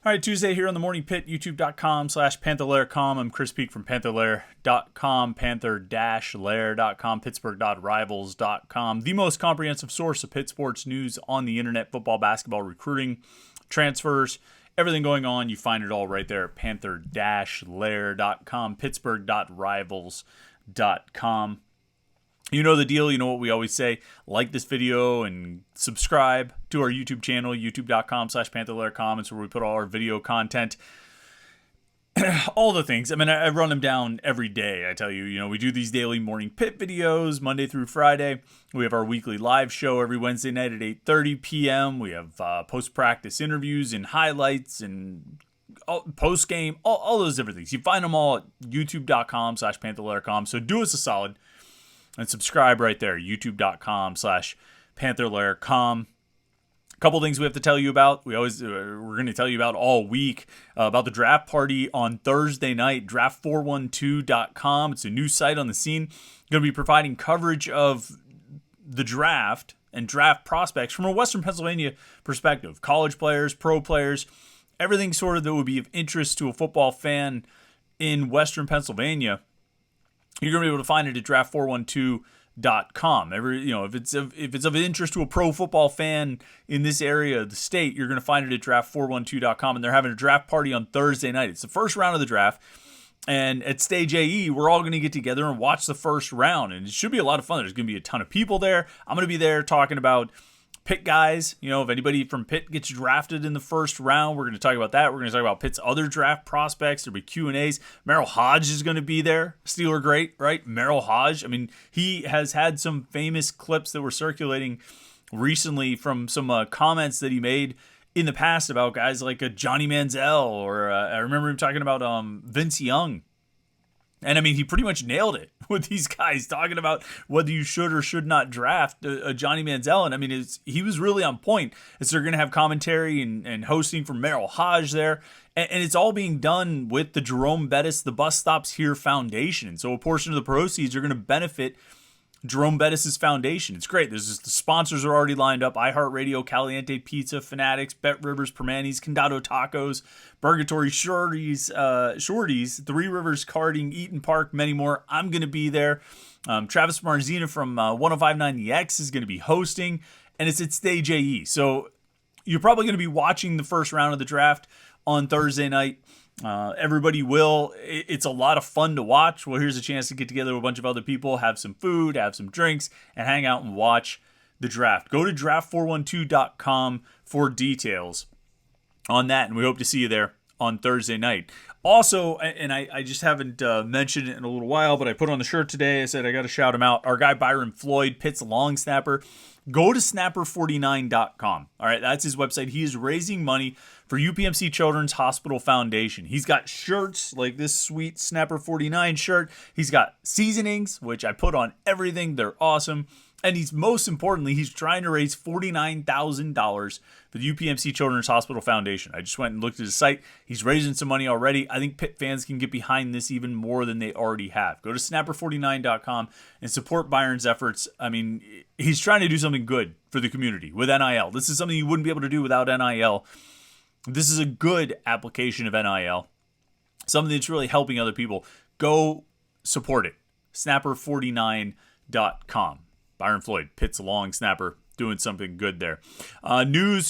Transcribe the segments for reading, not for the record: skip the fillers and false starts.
All right, Tuesday here on the Morning Pitt, youtube.com/Panther-Lair.com. I'm Chris Peak from Panther-Lair.com, Panther-Lair.com, Pittsburgh.rivals.com, the most comprehensive source of Pitt sports news on the internet, football, basketball, recruiting, transfers, everything going on. You find it all right there at Panther-Lair.com, Pittsburgh.rivals.com. You know the deal. You know what we always say. Like this video and subscribe to our YouTube channel, youtube.com/Panther-Lair.com. It's where we put all our video content. All the things. I mean, I run them down every day. I tell you, we do these daily Morning Pitt videos Monday through Friday. We have our weekly live show every Wednesday night at 8:30 p.m. We have post-practice interviews and highlights and post-game, all those different things. You find them all at youtube.com/Panther-Lair.com. So do us a solid and subscribe right there, youtube.com/Panther-Lair.com. A couple things we have to tell you about. We're going to tell you about all week about the draft party on Thursday night, draft412.com. It's a new site on the scene. Going to be providing coverage of the draft and draft prospects from a Western Pennsylvania perspective. College players, pro players, everything sort of that would be of interest to a football fan in Western Pennsylvania. You're going to be able to find it at draft412.com. If it's of interest to a pro football fan in this area of the state, you're going to find it at draft412.com. And they're having a draft party on Thursday night. It's the first round of the draft. And at Stage AE, we're all going to get together and watch the first round. And it should be a lot of fun. There's going to be a ton of people there. I'm going to be there talking about Pitt guys. If anybody from Pitt gets drafted in the first round, we're going to talk about that. We're going to talk about Pitt's other draft prospects. There'll be Q&As. Merrill Hodge is going to be there. Steeler great, right? Merrill Hodge. I mean, he has had some famous clips that were circulating recently from some comments that he made in the past about guys like a Johnny Manziel, or I remember him talking about Vince Young. And I mean, he pretty much nailed it with these guys talking about whether you should or should not draft a Johnny Manziel. And I mean, he was really on point. They're going to have commentary and hosting from Merrill Hodge there. And it's all being done with the Jerome Bettis, the Bus Stops Here Foundation. And so a portion of the proceeds are going to benefit Jerome Bettis' foundation. It's great. The sponsors are already lined up: iHeartRadio, Caliente Pizza, Fanatics, Bet Rivers, Permanis, Condado Tacos, Burgatory Shorties, Three Rivers Karting, Eaton Park, many more. I'm going to be there. Travis Marzina from 1059 The X is going to be hosting, and it's at Stage AE. So you're probably going to be watching the first round of the draft on Thursday night. Everybody will. It's a lot of fun to watch. Well, here's a chance to get together with a bunch of other people, have some food, have some drinks, and hang out and watch the draft. Go to draft412.com for details on that, and we hope to see you there on Thursday night. Also, and I just haven't mentioned it in a little while, but I put on the shirt today. I said I got to shout him out. Our guy Byron Floyd, Pitt's long snapper. Go to snapper49.com. All right, that's his website. He is raising money for UPMC Children's Hospital Foundation. He's got shirts like this sweet Snapper 49 shirt. He's got seasonings, which I put on everything. They're awesome. And he's trying to raise $49,000 for the UPMC Children's Hospital Foundation. I just went and looked at his site. He's raising some money already. I think Pitt fans can get behind this even more than they already have. Go to snapper49.com and support Byron's efforts. I mean, he's trying to do something good for the community with NIL. This is something you wouldn't be able to do without NIL. This is a good application of NIL, something that's really helping other people. Go support it. Snapper49.com. Byron Floyd, Pitt's long snapper, doing something good there.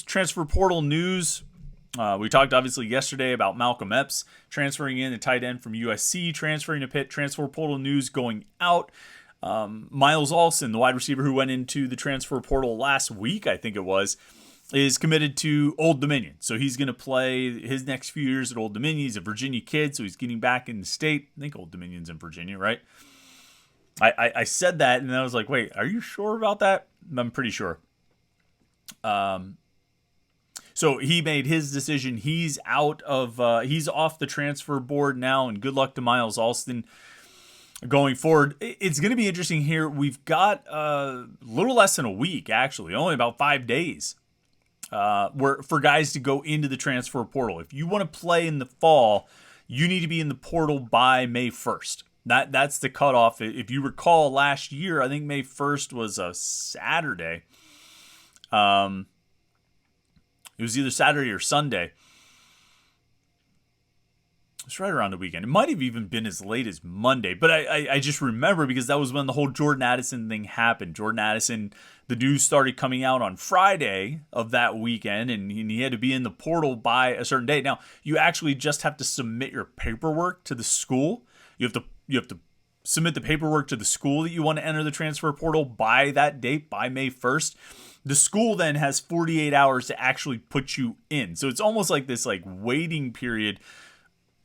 Transfer portal news. We talked obviously yesterday about Malcolm Epps transferring in, the tight end from USC, transferring to Pitt. Transfer portal news going out. Miles Alston, the wide receiver who went into the transfer portal last week, I think it was, is committed to Old Dominion. So he's going to play his next few years at Old Dominion. He's a Virginia kid, so he's getting back in the state. I think Old Dominion's in Virginia, right? I said that, and I was like, wait, are you sure about that? I'm pretty sure. So he made his decision. He's off the transfer board now, and good luck to Miles Alston going forward. It's going to be interesting here. We've got a little less than a week, actually, only about 5 days, for guys to go into the transfer portal. If you want to play in the fall, you need to be in the portal by May 1st. That's the cutoff. If you recall last year, I think May 1st was a Saturday. It was either Saturday or Sunday. It's right around the weekend. It might have even been as late as Monday, but I just remember because that was when the whole Jordan Addison thing happened. Jordan Addison, the news started coming out on Friday of that weekend, and he had to be in the portal by a certain date. Now, you actually just have to submit your paperwork to the school. You have to submit the paperwork to the school that you want to enter the transfer portal by that date, by May 1st. The school then has 48 hours to actually put you in. So it's almost like this waiting period,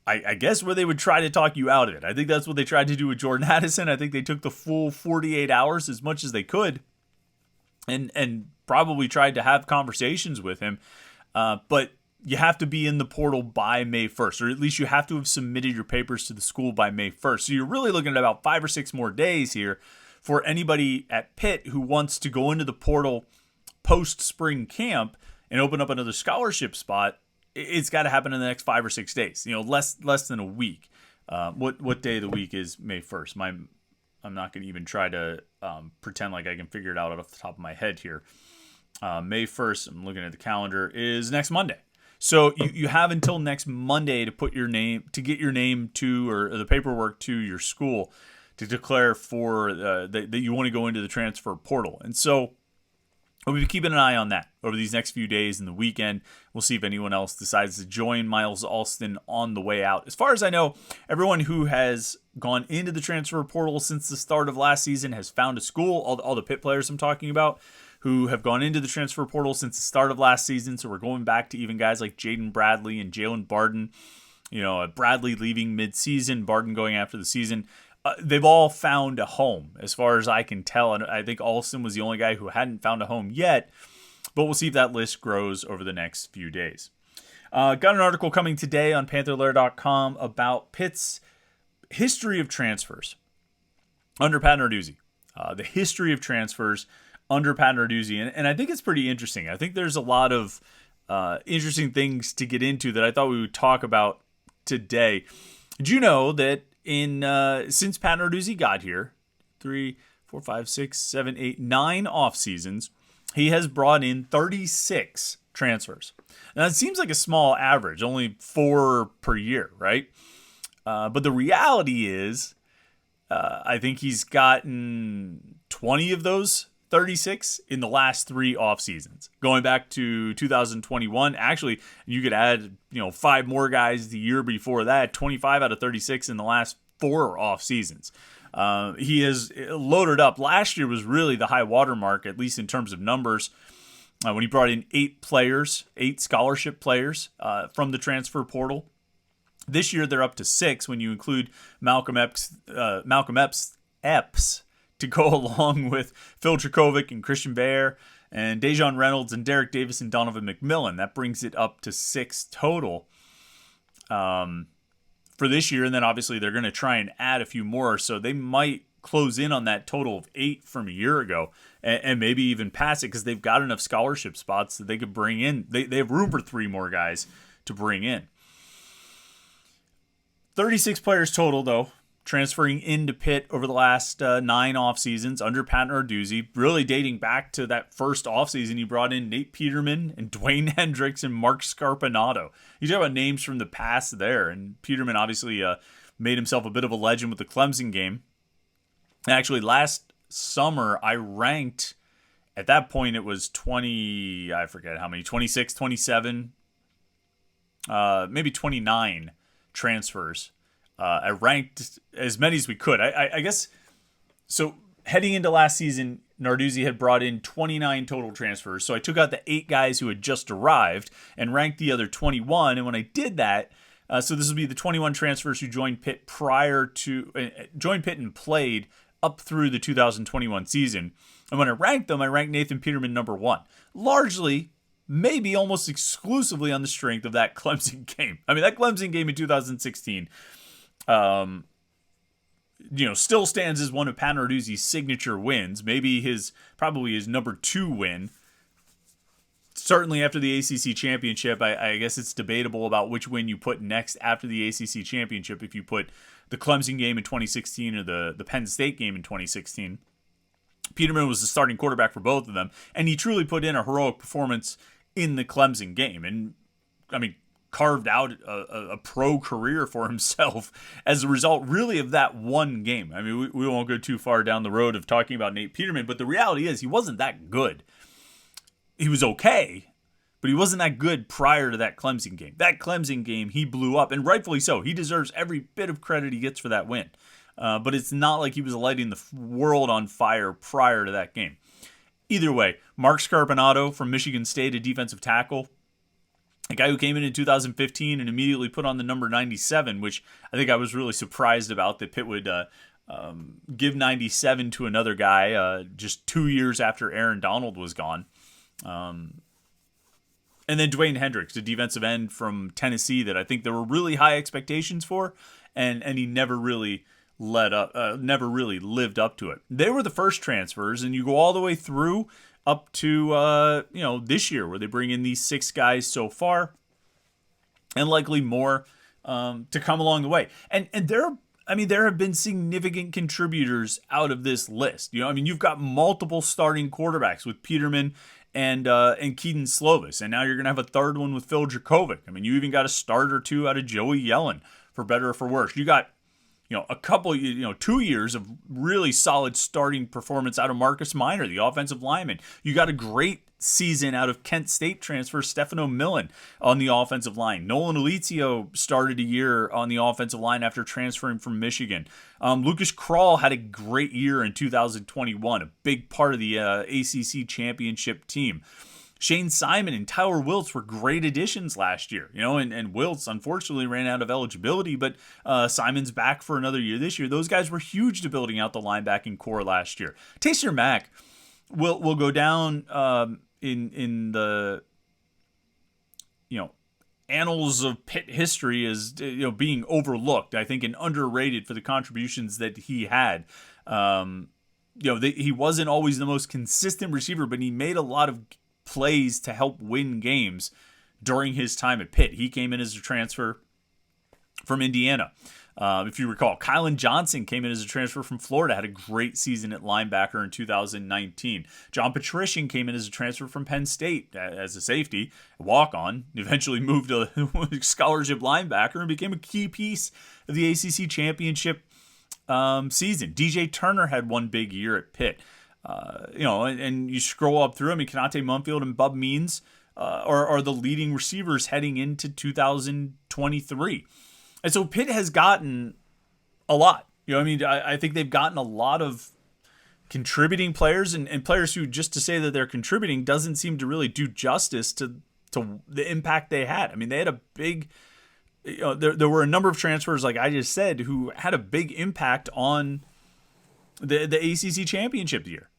I guess, where they would try to talk you out of it. I think that's what they tried to do with Jordan Addison. I think they took the full 48 hours as much as they could and probably tried to have conversations with him. But you have to be in the portal by May 1st, or at least you have to have submitted your papers to the school by May 1st. So you're really looking at about 5 or 6 more days here for anybody at Pitt who wants to go into the portal post-spring camp and open up another scholarship spot. It's got to happen in the next 5 or 6 days. Less than a week. What day of the week is May 1st? I'm not going to even try to pretend like I can figure it out off the top of my head here. May 1st, I'm looking at the calendar, is next Monday. So you have until next Monday to put your name, to get your name to, or the paperwork to your school to declare for that you want to go into the transfer portal. And so we'll be keeping an eye on that over these next few days and the weekend. We'll see if anyone else decides to join Miles Alston on the way out. As far as I know, everyone who has gone into the transfer portal since the start of last season has found a school. All the Pitt players I'm talking about who have gone into the transfer portal since the start of last season. So we're going back to even guys like Jaden Bradley and Jalen Barden. Bradley leaving mid-season, Barden going after the season. They've all found a home, as far as I can tell. And I think Alston was the only guy who hadn't found a home yet. But we'll see if that list grows over the next few days. Got an article coming today on Panther-Lair.com about Pitt's history of transfers under Pat Narduzzi. The history of transfers under Pat Narduzzi. And I think it's pretty interesting. I think there's a lot of interesting things to get into that I thought we would talk about today. Did you know that since Pat Narduzzi got here, 3, 4, 5, 6, 7, 8, 9 off seasons, he has brought in 36 transfers. Now it seems like a small average, only 4 per year, right? But the reality is, I think he's gotten 20 of those 36 in the last 3 off seasons. Going back to 2021, actually, you could add 5 more guys the year before that. 25 out of 36 in the last 4 off seasons. He has loaded up. Last year was really the high water mark, at least in terms of numbers, when he brought in 8 players, 8 scholarship players from the transfer portal. This year they're up to 6 when you include Malcolm Epps to go along with Phil Dracovic and Christian Baer and Dejon Reynolds and Derek Davis and Donovan McMillan. That brings it up to 6 total for this year. And then obviously they're going to try and add a few more. So they might close in on that total of 8 from a year ago and maybe even pass it because they've got enough scholarship spots that they could bring in. They have room for 3 more guys to bring in. 36 players total, though, transferring into Pitt over the last 9 off seasons under Pat Narduzzi, really dating back to that first offseason. He brought in Nate Peterman and Dwayne Hendricks and Mark Scarpinato. You talk about names from the past there, and Peterman obviously made himself a bit of a legend with the Clemson game. Actually, last summer, I ranked, at that point it was 20, I forget how many, 26, 27, maybe 29 transfers. I ranked as many as we could. I guess, so heading into last season, Narduzzi had brought in 29 total transfers. So I took out the 8 guys who had just arrived and ranked the other 21. And when I did that, so this would be the 21 transfers who joined Pitt joined Pitt and played up through the 2021 season. And when I ranked them, I ranked Nathan Peterman number 1. Largely, maybe almost exclusively on the strength of that Clemson game. I mean, that Clemson game in 2016, still stands as one of Pat Narduzzi's signature wins. Maybe probably his number 2 win. Certainly after the ACC championship, I guess it's debatable about which win you put next after the ACC championship. If you put the Clemson game in 2016 or the Penn State game in 2016. Peterman was the starting quarterback for both of them, and he truly put in a heroic performance in the Clemson game. And, I mean, carved out a pro career for himself as a result, really, of that one game. I mean, we won't go too far down the road of talking about Nate Peterman, but the reality is he wasn't that good. He was okay, but he wasn't that good prior to that Clemson game. That Clemson game, he blew up, and rightfully so. He deserves every bit of credit he gets for that win. But it's not like he was lighting the world on fire prior to that game. Either way, Mark Scarpinato from Michigan State, a defensive tackle, a guy who came in 2015 and immediately put on the number 97, which I think I was really surprised about, that Pitt would give 97 to another guy just 2 years after Aaron Donald was gone. And then Dwayne Hendricks, a defensive end from Tennessee that I think there were really high expectations for, and he never really never really lived up to it. They were the first transfers, and you go all the way through up to this year, where they bring in these 6 guys so far, and likely more to come along the way. And there have been significant contributors out of this list. You've got multiple starting quarterbacks with Peterman and Keaton Slovis, and now you're going to have a third one with Phil Dracovic. You even got a start or two out of Joey Yellen, for better or for worse. You got a couple, 2 years of really solid starting performance out of Marcus Minor, the offensive lineman. You got a great season out of Kent State transfer Stefano Millen on the offensive line. Nolan Elizio started a year on the offensive line after transferring from Michigan. Lucas Krull had a great year in 2021, a big part of the ACC championship team. Shane Simon and Tyler Wiltz were great additions last year, and Wiltz unfortunately ran out of eligibility, but Simon's back for another year this year. Those guys were huge to building out the linebacking core last year. Taysir Mack will go down in the annals of Pitt history as being overlooked, I think, and underrated for the contributions that he had. He wasn't always the most consistent receiver, but he made a lot of plays to help win games during his time at Pitt. He came in as a transfer from Indiana. If you recall, Kylan Johnson came in as a transfer from Florida, had a great season at linebacker in 2019. John Patrician came in as a transfer from Penn State as a safety, a walk-on, eventually moved to scholarship linebacker and became a key piece of the ACC championship season. DJ Turner had one big year at Pitt. And you scroll up through, Kanate Mumfield and Bub Means are the leading receivers heading into 2023. And so Pitt has gotten a lot. I think they've gotten a lot of contributing players and players who, just to say that they're contributing doesn't seem to really do justice to the impact they had. They had a big, there were a number of transfers, like I just said, who had a big impact on the ACC championship year.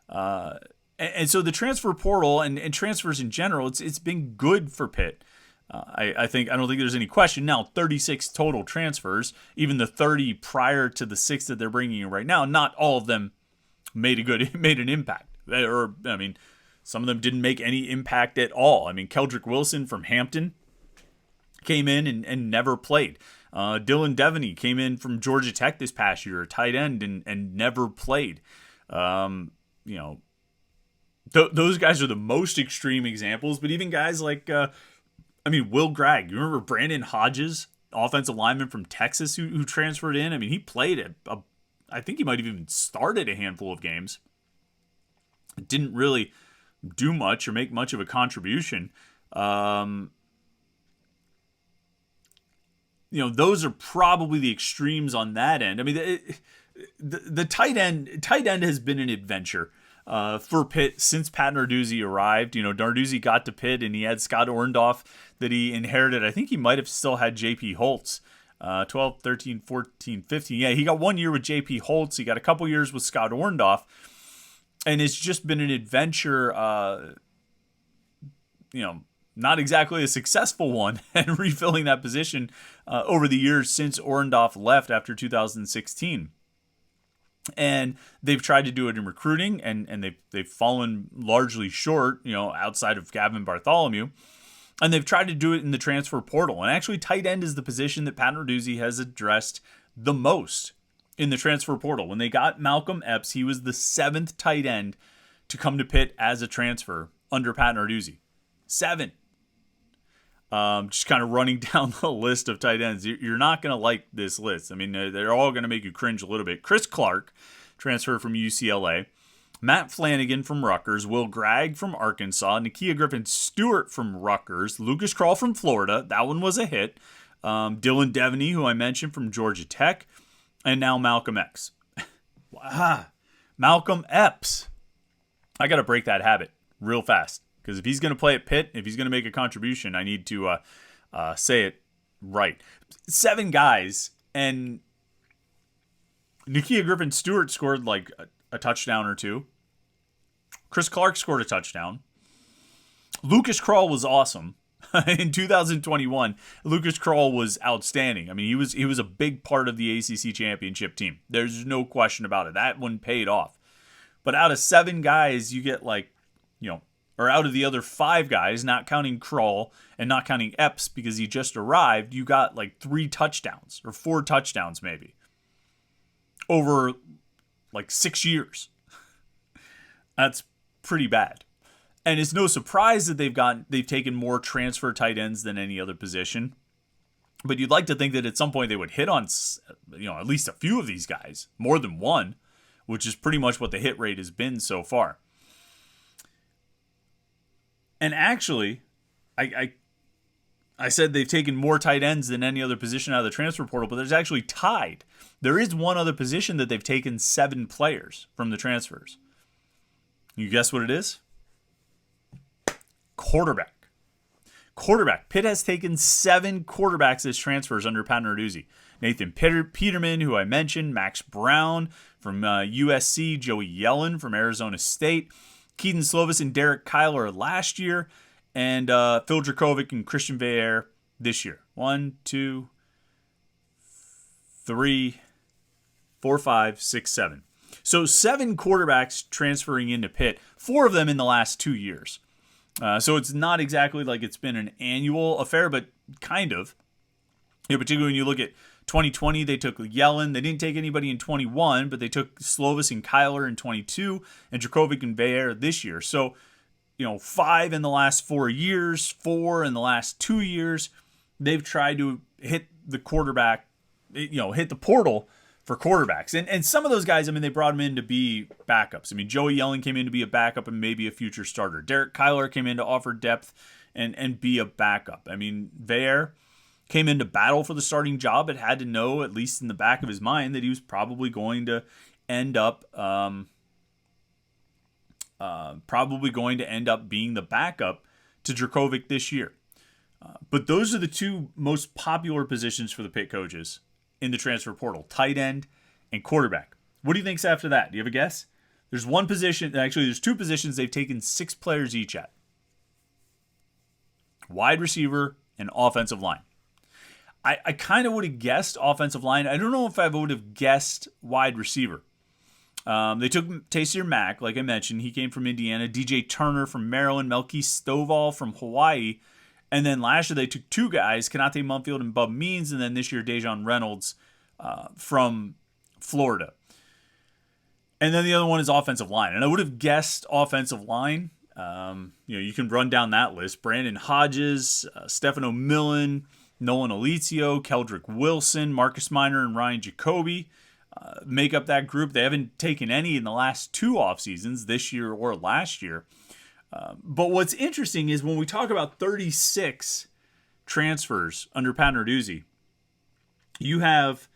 And so the transfer portal and transfers in general, it's been good for Pitt. I don't think there's any question. Now, 36 total transfers, even the 30 prior to the 6 that they're bringing in right now, not all of them made an impact. Some of them didn't make any impact at all. Keldrick Wilson from Hampton came in and never played. Dylan Devaney came in from Georgia Tech this past year, a tight end, and never played. Those guys are the most extreme examples, but even guys like, Will Gregg. You remember Brandon Hodges, offensive lineman from Texas who transferred in? He played I think he might have even started a handful of games. Didn't really do much or make much of a contribution. Those are probably the extremes on that end. The tight end has been an adventure for Pitt since Pat Narduzzi arrived. Narduzzi got to Pitt and he had Scott Orndorff that he inherited. I think he might have still had J.P. Holtz, 12, 13, 14, 15. Yeah, he got 1 year with J.P. Holtz. He got a couple years with Scott Orndorff. And it's just been an adventure, not exactly a successful one, and refilling that position over the years since Orndorff left after 2016. And they've tried to do it in recruiting, and they've fallen largely short, outside of Gavin Bartholomew. And they've tried to do it in the transfer portal. And actually, tight end is the position that Pat Narduzzi has addressed the most in the transfer portal. When they got Malcolm Epps, he was the 7th tight end to come to Pitt as a transfer under Pat Narduzzi. 7. Just kind of running down the list of tight ends. You're not going to like this list. I mean, they're all going to make you cringe a little bit. Chris Clark, transfer from UCLA. Matt Flanagan from Rutgers. Will Gregg from Arkansas. Nakia Griffin-Stewart from Rutgers. Lucas Krull from Florida. That one was a hit. Dylan Devaney, who I mentioned, from Georgia Tech. And now Malcolm X. Malcolm Epps. I got to break that habit real fast. Because if he's going to play at Pitt, if he's going to make a contribution, I need to say it right. 7 guys, and Nakia Griffin-Stewart scored like a touchdown or 2. Chris Clark scored a touchdown. Lucas Krull was awesome. In 2021, Lucas Krull was outstanding. I mean, he was a big part of the ACC championship team. There's no question about it. That one paid off. But out of 7 guys, you get or out of the other 5 guys, not counting Krull and not counting Epps because he just arrived, you got like 3 touchdowns or 4 touchdowns maybe over like 6 years. That's pretty bad. And it's no surprise that they've taken more transfer tight ends than any other position. But you'd like to think that at some point they would hit on at least a few of these guys, more than one, which is pretty much what the hit rate has been so far. And actually, I said they've taken more tight ends than any other position out of the transfer portal, but there's actually tied. There is one other position that they've taken 7 players from the transfers. You guess what it is? Quarterback. Pitt has taken 7 quarterbacks as transfers under Pat Narduzzi. Nathan Peterman, who I mentioned, Max Brown from USC, Joey Yellen from Arizona State, Keaton Slovis and Derek Kyler last year, and Phil Dracovic and Christian Veillere this year. 1, 2, 3, 4, 5, 6, 7. So 7 quarterbacks transferring into Pitt, 4 of them in the last 2 years. So it's not exactly like it's been an annual affair, but kind of. Particularly when you look at 2020, they took Yellen. They didn't take anybody in 21, but they took Slovis and Kyler in 22 and Dracovic and Veillere this year. So, 5 in the last 4 years, 4 in the last 2 years, they've tried to hit the quarterback, hit the portal for quarterbacks. And some of those guys, they brought them in to be backups. Joey Yellen came in to be a backup and maybe a future starter. Derek Kyler came in to offer depth and be a backup. Veillere came in to battle for the starting job, but had to know, at least in the back of his mind, that he was probably going to end up being the backup to Dracovic this year. But those are the 2 most popular positions for the Pitt coaches in the transfer portal: tight end and quarterback. What do you think's after that? Do you have a guess? There's 1 position. Actually, there's 2 positions they've taken 6 players each at: wide receiver and offensive line. I kind of would have guessed offensive line. I don't know if I would have guessed wide receiver. They took Taysir Mack, like I mentioned. He came from Indiana. DJ Turner from Maryland. Melky Stovall from Hawaii. And then last year they took 2 guys, Kanate Mumfield and Bub Means. And then this year, Dejon Reynolds from Florida. And then the other one is offensive line. And I would have guessed offensive line. You can run down that list. Brandon Hodges, Stefano Millen, Nolan Alizio, Keldrick Wilson, Marcus Minor, and Ryan Jacoby make up that group. They haven't taken any in the last 2 off seasons, this year or last year. But what's interesting is when we talk about 36 transfers under Pat Narduzzi, you have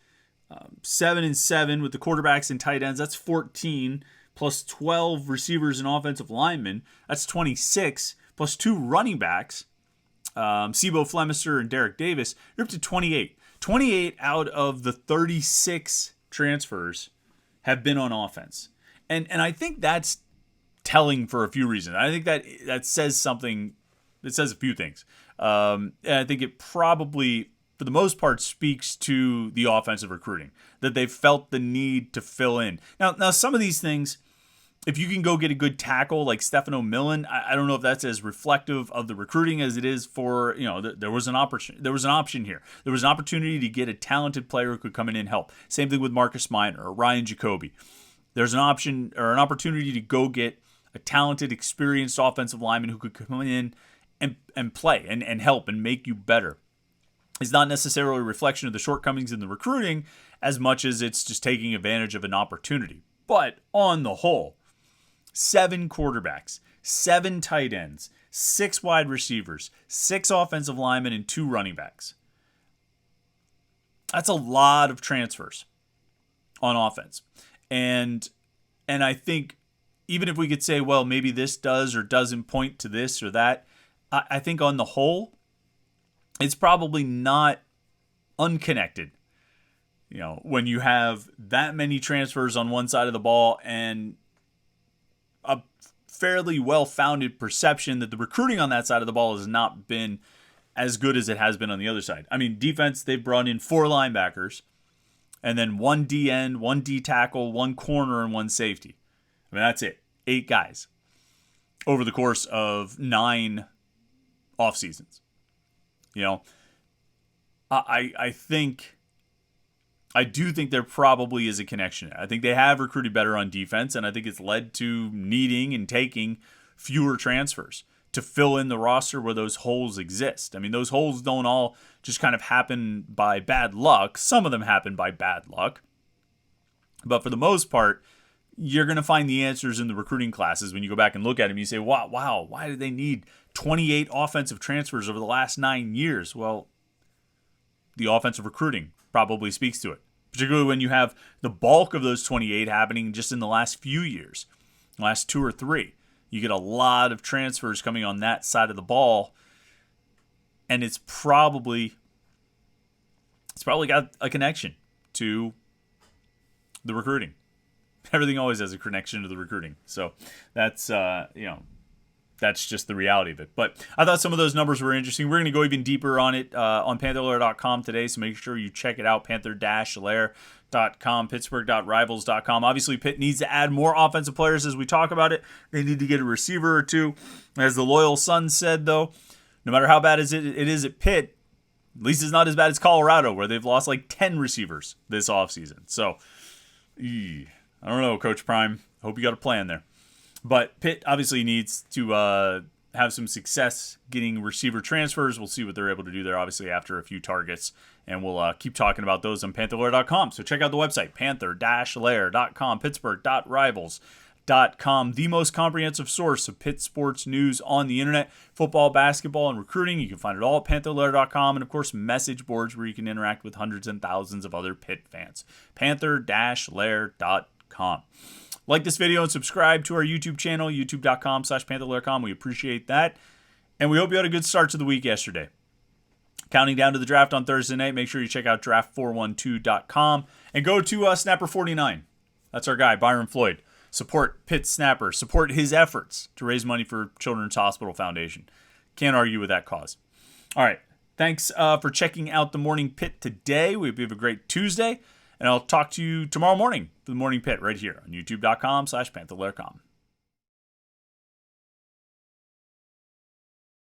7 and 7 with the quarterbacks and tight ends. That's 14, plus 12 receivers and offensive linemen. That's 26, plus 2 running backs. Sibo Flemister and Derek Davis, you're up to 28. 28 out of the 36 transfers have been on offense. And I think that's telling for a few reasons. I think that says something. It says a few things. And I think it probably, for the most part, speaks to the offensive recruiting, that they've felt the need to fill in. Now some of these things, if you can go get a good tackle like Stefano Millen, I don't know if that's as reflective of the recruiting as it is for, there was an option here. There was an opportunity to get a talented player who could come in and help. Same thing with Marcus Minor or Ryan Jacoby. There's an option or an opportunity to go get a talented, experienced offensive lineman who could come in and play and help and make you better. It's not necessarily a reflection of the shortcomings in the recruiting as much as it's just taking advantage of an opportunity. But on the whole, 7 quarterbacks, 7 tight ends, 6 wide receivers, 6 offensive linemen, and 2 running backs. That's a lot of transfers on offense. And I think even if we could say, well, maybe this does or doesn't point to this or that, I think on the whole, it's probably not unconnected. You know, when you have that many transfers on one side of the ball and a fairly well-founded perception that the recruiting on that side of the ball has not been as good as it has been on the other side. I mean, defense, they've brought in 4 linebackers and then 1 D end, 1 D tackle, 1 corner, and 1 safety. I mean, that's it. 8 guys over the course of 9 off seasons. You know, I do think there probably is a connection. I think they have recruited better on defense, and I think it's led to needing and taking fewer transfers to fill in the roster where those holes exist. I mean, those holes don't all just kind of happen by bad luck. Some of them happen by bad luck. But for the most part, you're going to find the answers in the recruiting classes when you go back and look at them. You say, wow, why did they need 28 offensive transfers over the last 9 years? Well, the offensive recruiting probably speaks to it, particularly when you have the bulk of those 28 happening just in the last few years, last 2 or 3. You get a lot of transfers coming on that side of the ball, and it's probably got a connection to the recruiting. Everything always has a connection to the recruiting. So that's that's just the reality of it. But I thought some of those numbers were interesting. We're going to go even deeper on it on Panther-Lair.com today, so make sure you check it out, Panther-Lair.com, Pittsburgh.rivals.com. Obviously, Pitt needs to add more offensive players as we talk about it. They need to get a receiver or 2. As the loyal son said, though, no matter how bad it is at Pitt, at least it's not as bad as Colorado, where they've lost like 10 receivers this offseason. So, I don't know, Coach Prime. Hope you got a plan there. But Pitt obviously needs to have some success getting receiver transfers. We'll see what they're able to do there, obviously, after a few targets. And we'll keep talking about those on Panther-Lair.com. So check out the website, Panther-Lair.com, Pittsburgh.rivals.com, the most comprehensive source of Pitt sports news on the internet, football, basketball, and recruiting. You can find it all at Panther-Lair.com, and, of course, message boards where you can interact with hundreds and thousands of other Pitt fans. Panther-Lair.com. Like this video and subscribe to our YouTube channel, youtube.com/Panther-Lair.com. We appreciate that. And we hope you had a good start to the week yesterday. Counting down to the draft on Thursday night, make sure you check out draft412.com and go to Snapper49. That's our guy, Byron Floyd. Support Pitt Snapper. Support his efforts to raise money for Children's Hospital Foundation. Can't argue with that cause. All right. Thanks for checking out the Morning Pitt today. We hope you have a great Tuesday. And I'll talk to you tomorrow morning for the Morning Pitt right here on youtube.com/Panther-Lair.com.